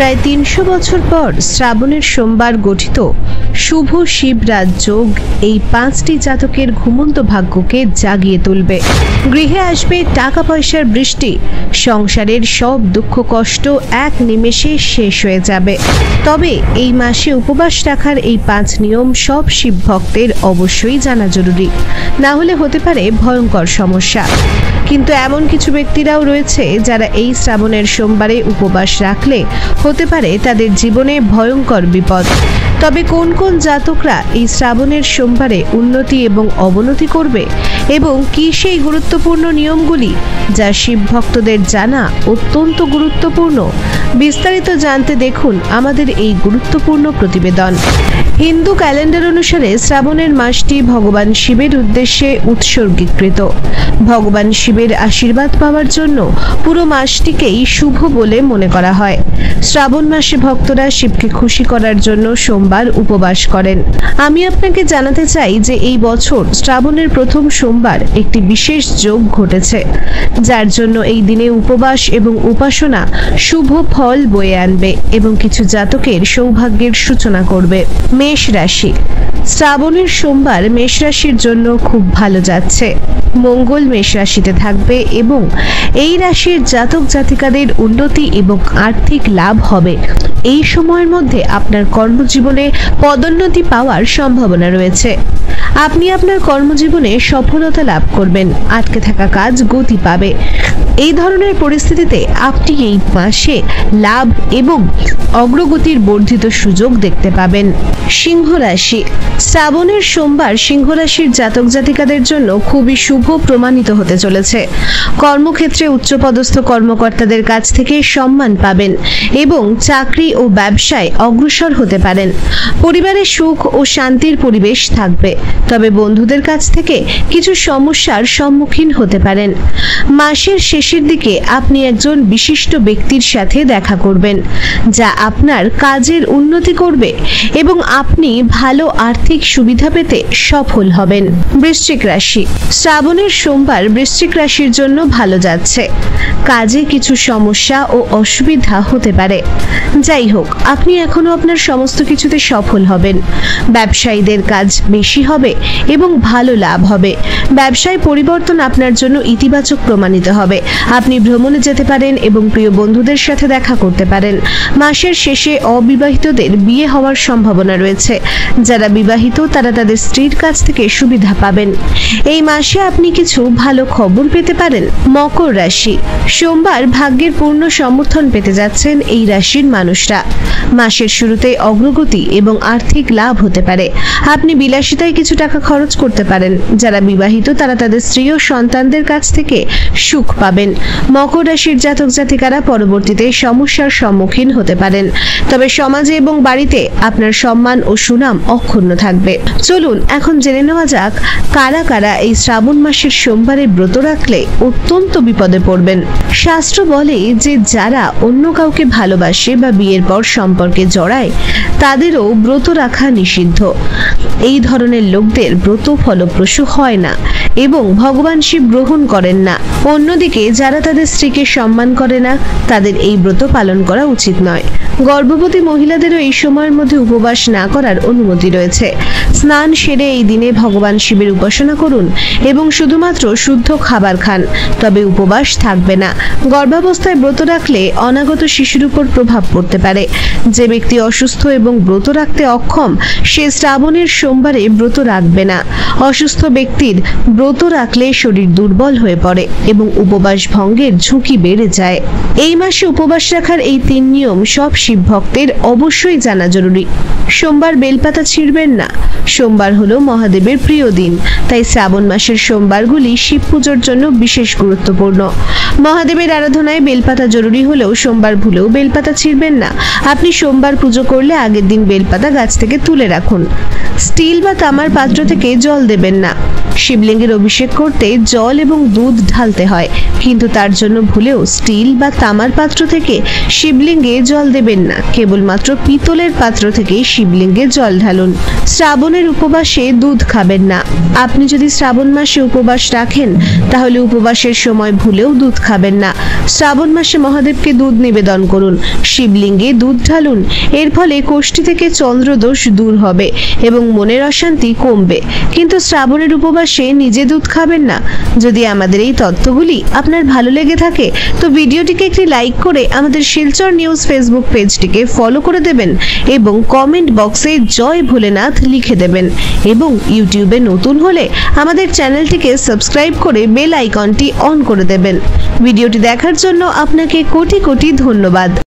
প্রায় ৩০০ বছর পর শ্রাবণের সোমবার গঠিত শুভ শিবরাজ যোগ এই ৫টি জাতকের ঘুমন্ত ভাগ্যকে জাগিয়ে তুলবে। গৃহে আসবে টাকা পয়সার বৃষ্টি, সংসারের সব দুঃখ কষ্ট এক নিমেষে শেষ হয়ে যাবে। তবে এই মাসে উপবাস রাখার এই ৫ নিয়ম সব শিব ভক্তের অবশ্যই জানা জরুরি, না হলে হতে পারে ভয়ঙ্কর সমস্যা। কিন্তু এমন কিছু ব্যক্তিরাও রয়েছে যারা এই শ্রাবণের সোমবারে উপবাস রাখলে হতে পারে তাদের জীবনে ভয়ঙ্কর বিপদ। তবে কোন কোন জাতকরা এই শ্রাবণের সোমবারে উন্নতি এবং অবনতি করবে এবং কি সেই গুরুত্বপূর্ণ নিয়মগুলি যা শিব ভক্তদের জানা অত্যন্ত গুরুত্বপূর্ণ, বিস্তারিত জানতে দেখুন আমাদের এই গুরুত্বপূর্ণ প্রতিবেদন। হিন্দু ক্যালেন্ডার অনুসারে শ্রাবণের মাসটি ভগবান শিবের উদ্দেশ্যে উৎসর্গীকৃত। ভগবান শিবের আশীর্বাদ পাওয়ার জন্য পুরো মাসটিকেই শুভ বলে মনে করা হয়। শ্রাবণ মাসে ভক্তরা শিবকে খুশি করার জন্য সোমবার উপবাস করেন। আমি আপনাকে জানাতে চাই যে এই বছর শ্রাবণের প্রথম সোমবার একটি বিশেষ যোগ ঘটেছে, যার জন্য এই দিনে উপবাস এবং উপাসনা শুভ ফল বয়ে আনবে এবং কিছু জাতকের সৌভাগ্যের সূচনা করবে। মেষ রাশি। শ্রাবণের সোমবার মেষ রাশির জন্য খুব ভালো যাচ্ছে। মঙ্গল মেষ রাশিতে থাকবে এবং এই রাশির জাতক জাতিকাদের উন্নতি এবং আর্থিক লাভ হবে। এই সময়ের মধ্যে আপনার কর্মজীবনে পদোন্নতি পাওয়ার সম্ভাবনা রয়েছে। আপনি আপনার কর্মজীবনে সফলতা লাভ করবেন, আটকে থাকা কাজ গতি পাবে। এই ধরনের পরিস্থিতিতে আপনি এই মাসে লাভ এবং অগ্রগতির বর্ধিত সুযোগ দেখতে পাবেন। সিংহ রাশি। শ্রাবণের সোমবার সিংহ রাশির জাতক জাতিকাদের জন্য খুবই শুভ প্রমাণিত হতে চলেছে। কর্মক্ষেত্রে উচ্চপদস্থ কর্মকর্তাদের কাছ থেকে সম্মান পাবেন এবং চাকরি ও ব্যবসায় অগ্রসর হতে পারেন। পরিবারে সুখ ও শান্তির পরিবেশ থাকবে, তবে বন্ধুদের কাছ থেকে কিছু সমস্যার সম্মুখীন হতে পারেন। মাসের শেষের দিকে আপনি একজন বিশিষ্ট ব্যক্তির সাথে দেখা করবেন, যা আপনার কাজের উন্নতি করবে এবং আপনি ভালো আর্থিক সুবিধা পেতে সফল হবেন। বৃশ্চিক রাশি। শ্রাবণের সোমবার বৃশ্চিক রাশির জন্য ভালো যাচ্ছে। কাজে কিছু সমস্যা ও অসুবিধা হতে পারে। যাই হোক, আপনি এখনো আপনার সমস্ত কিছুতে সফল হবেন। ব্যবসায়ীদের কাজ বেশি হবে এবং ভালো লাভ হবে। ব্যবসায় পরিবর্তন আপনার জন্য ইতিবাচক প্রমাণিত হবে। আপনি ভ্রমণে যেতে পারেন এবং প্রিয় বন্ধুদের সাথে দেখা করতে পারেন। মাসের শেষে অবিবাহিতদের বিয়ে হওয়ার সম্ভাবনা রয়েছে। যারা বিবাহিত তারা তাদের স্ত্রীর কাছ থেকে সুবিধা পাবেন। এই মাসে আপনি কিছু ভালো খবর পেতে পারেন। মকর রাশি। সোমবার ভাগ্যের পূর্ণ সমর্থন পেতে যাচ্ছেন এই রাশির মানুষরা। মাসের শুরুতে অগ্রগতি এবং আর্থিক লাভ হতে পারে। আপনি বিলাসিতায় কিছু টাকা খরচ করতে পারেন। যারা বিবাহিত তারা তাদের স্ত্রী ও সন্তানদের কাছ থেকে সুখ পাবেন। মকর রাশির জাতক জাতিকারা পরবর্তীতে সমস্যার সম্মুখীন হতে পারেন, তবে সমাজে এবং বাড়িতে আপনার সম্মান ও সুনাম অক্ষুণ্ণ থাকবে। চলুন এখন জেনে নেওয়া যাক কারা কারা এই শ্রাবণ মাসের সোমবারে ব্রত রাখলে অত্যন্ত বিপদে পড়বেন। শাস্ত্র বলে যে যারা অন্য কাউকে ভালোবাসে বা বিয়ের পর সম্পর্কে জড়ায় তাদেরও ব্রত রাখা নিষিদ্ধ। এই ধরনের লোকদের ব্রত ফলপ্রসূ হয় না এবং ভগবান শিব গ্রহণ করেন না। অন্যদিকে যারা তাদের স্ত্রীকে সম্মান করে না তাদের এই ব্রত পালন করা উচিত নয়। গর্ভবতী মহিলাদেরও এই সময়ের মধ্যে উপবাস না করার অনুমতি রয়েছে। স্নান সেরে এই দিনে ভগবান শিবের উপাসনা করুন এবং শুধুমাত্র শুদ্ধ খাবার খান, তবে উপবাস থাকবে না। গর্ভাবস্থায় ব্রত রাখলে অনাগত শিশুর উপর প্রভাব পড়তে পারে। যে ব্যক্তি অসুস্থ এবং ব্রত রাখতে অক্ষম সে শ্রাবণের সোমবারে ব্রত রাখবে না। অসুস্থ ব্যক্তির ব্রত রাখলে শরীর দুর্বল হয়ে পড়ে এবং উপবাস ভঙ্গের ঝুঁকি বেড়ে যায়। এই মাসে উপবাস রাখার এই 3 নিয়ম সব শিব ভক্তের অবশ্যই জানা জরুরি। সোমবার বেলপাতা ছিঁড়বেন না। সোমবার হলো মহাদেবের প্রিয় দিন, তাই শ্রাবণ মাসের সোমবারগুলি শিব পুজোর জন্য বিশেষ গুরুত্বপূর্ণ। মহাদেবের আরাধনায় বেলপাতা জরুরি হলেও সোমবার ভুলেও বেলপাতা ছিঁড়বেন না। আপনি সোমবার পুজো করলে আগের দিন বেলপাতা গাছ থেকে তুলে রাখুন। স্টিল বা তামার পাত্র থেকে জল দেবেন না। শিবলিঙ্গের অভিষেক করতে জল এবং দুধ ঢালতে হয়, কিন্তু তার জন্য ভুলেও স্টিল বা তামার পাত্র থেকে শিবলিঙ্গে জল দেবেন নেবেন না, কেবলমাত্র পিতলের পাত্র থেকে শিবলিঙ্গে জল ঢালুন। শ্রাবণের উপবাসে দুধ খাবেন না। আপনি যদি শ্রাবণ মাসে উপবাস রাখেন তাহলে উপবাসের সময় ভুলেও দুধ খাবেন না। শ্রাবণ মাসে মহাদেবকে দুধ নিবেদন করুন, শিবলিঙ্গে দুধ ঢালুন। এর ফলে কোষ্ঠী থেকে চন্দ্রদোষ দূর হবে এবং মনের অশান্তি কমবে। কিন্তু শ্রাবণের উপবাসে নিজে দুধ খাবেন না। যদি আমাদের এই তথ্যগুলি আপনার ভালো লেগে থাকে তো ভিডিওটিকে একটি লাইক করে আমাদের শিলচর নিউজ ফেসবুক পেজটিকে ফলো করে দেবেন এবং কমেন্ট বক্সে জয় ভোলেনাথ লিখে দেবেন। এবং ইউটিউবে নতুন হলে আমাদের চ্যানেলটিকে সাবস্ক্রাইব করে বেল আইকনটি অন করে দেবেন। ভিডিওটি দেখার জন্য আপনাকে কোটি কোটি ধন্যবাদ।